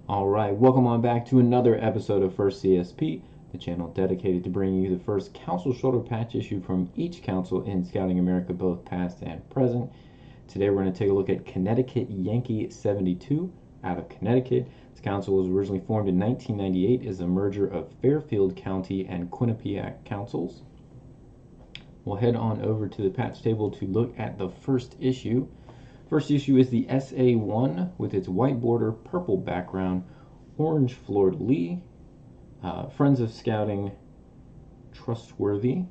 Alright, welcome on back to another episode of First CSP, the channel dedicated to bringing you the first council shoulder patch issue from each council in Scouting America, both past and present. Today we're going to take a look at Connecticut Yankee 72 out of Connecticut. This council was originally formed in 1998 as a merger of Fairfield County and Quinnipiac councils. We'll head on over to the patch table to look at the first issue. First issue is the SA1 with its white border, purple background, orange fleur-de-lis, Friends of Scouting, trustworthy.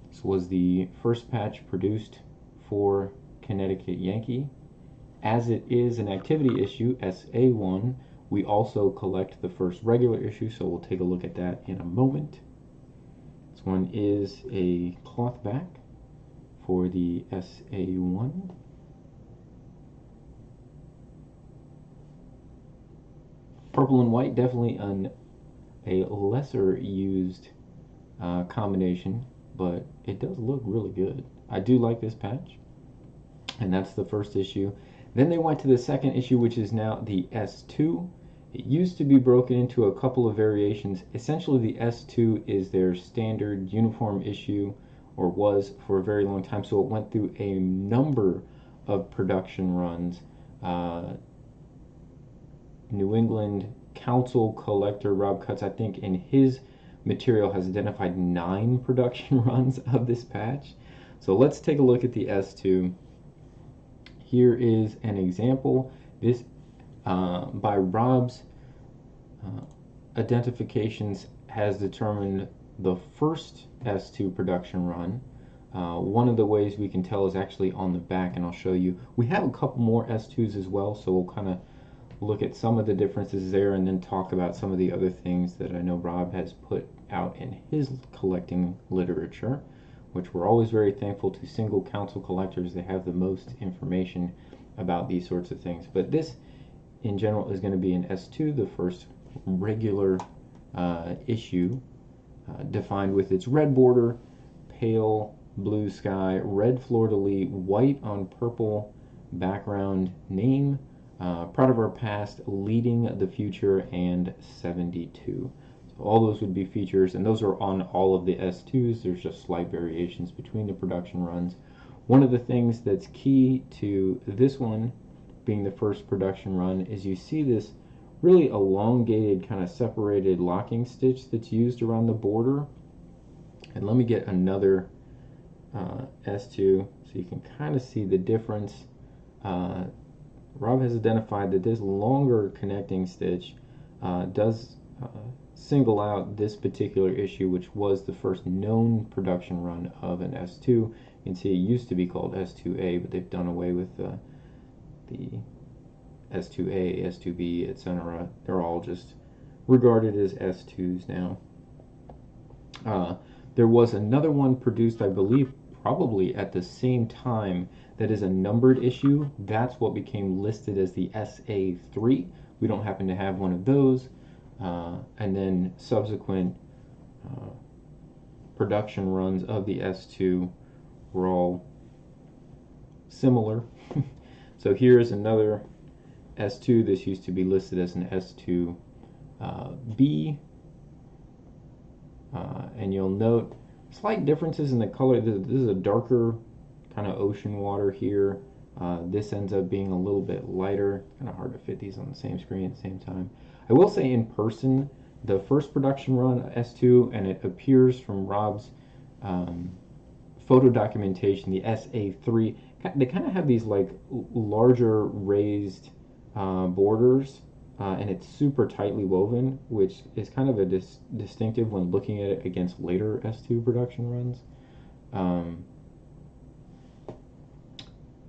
This was the first patch produced for Connecticut Yankee. As it is an activity issue, SA1, we also collect the first regular issue, so we'll take a look at that in a moment. This one is a cloth back for the SA1. Purple and white, definitely a lesser used combination, but it does look really good. I do like this patch, and that's the first issue. Then they went to the second issue, which is now the S2. It used to be broken into a couple of variations. Essentially, the S2 is their standard uniform issue, or was for a very long time, so it went through a number of production runs. New England Council collector Rob Kutz, I think in his material, has identified 9 production runs of this patch. So let's take a look at the S2. Here is an example. This by Rob's identifications has determined the first S2 production run. One of the ways we can tell is actually on the back, and I'll show you. We have a couple more S2s as well, so we'll kind of look at some of the differences there and then talk about some of the other things that I know Rob has put out in his collecting literature, which we're always very thankful to single council collectors. They have the most information about these sorts of things. But this in general is going to be an S2, the first regular issue, defined with its red border, pale blue sky, red fleur-de-lis, white on purple background, name, proud of our past, leading the future, and 72. So all those would be features, and those are on all of the S2s. There's just slight variations between the production runs. One of the things that's key to this one being the first production run is you see this really elongated, kind of separated locking stitch that's used around the border. And let me get another S2 so you can kind of see the difference. Rob has identified that this longer connecting stitch does single out this particular issue, which was the first known production run of an S2. You can see it used to be called S2A, but they've done away with the S2A, S2B, etc. They're all just regarded as S2s now. There was another one produced, I believe, probably at the same time, that is a numbered issue. That's what became listed as the SA3. We don't happen to have one of those. And then subsequent production runs of the S2 were all similar. So here is another S2. This used to be listed as an S2B. And you'll note slight differences in the color. This is a darker kind of ocean water here. This ends up being a little bit lighter. Kind of hard to fit these on the same screen at the same time. I will say in person, the first production run S2, and it appears from Rob's photo documentation, the SA3, they kind of have these like larger raised borders, and it's super tightly woven, which is kind of a distinctive when looking at it against later S2 production runs.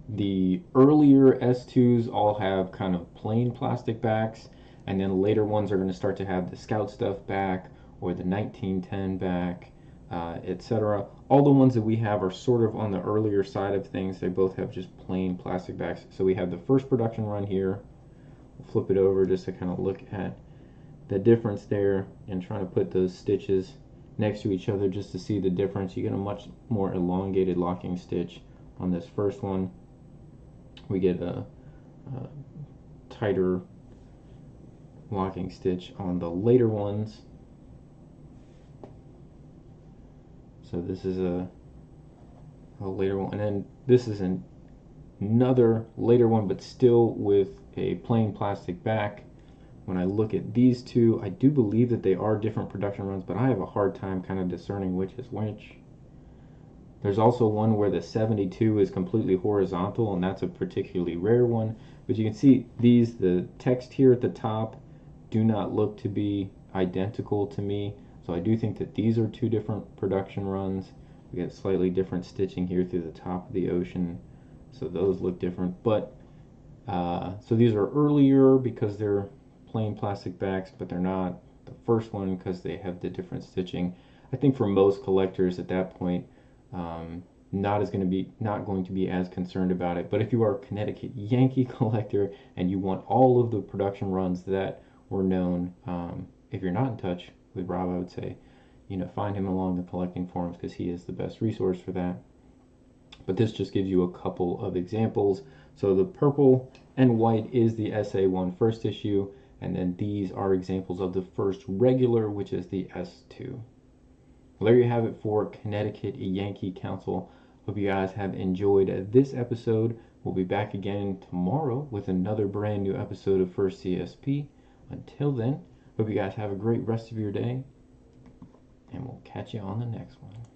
The earlier S2s all have kind of plain plastic backs, and then later ones are going to start to have the Scout Stuff back or the 1910 back, etc. All the ones that we have are sort of on the earlier side of things. They both have just plain plastic backs. So we have the first production run here. We'll flip it over just to kind of look at the difference there and trying to put those stitches next to each other just to see the difference. You get a much more elongated locking stitch on this first one. We get a tighter locking stitch on the later ones. So this is a later one, and then this is another later one, but still with a plain plastic back. When I look at these two, I do believe that they are different production runs, but I have a hard time kind of discerning which is which. There's also one where the 72 is completely horizontal, and that's a particularly rare one. But you can see these, the text here at the top, do not look to be identical to me. So I do think that these are two different production runs. We get slightly different stitching here through the top of the ocean, so those look different. But so these are earlier because they're plain plastic backs, but they're not the first one because they have the different stitching. I think for most collectors at that point, not going to be as concerned about it. But if you are a Connecticut Yankee collector and you want all of the production runs that were known, if you're not in touch with Rob, I would say, find him along the collecting forums because he is the best resource for that. But this just gives you a couple of examples. So the purple and white is the SA1 first issue, and then these are examples of the first regular, which is the S2. Well, there you have it for Connecticut Yankee Council. Hope you guys have enjoyed this episode. We'll be back again tomorrow with another brand new episode of First CSP. Until then, hope you guys have a great rest of your day, and we'll catch you on the next one.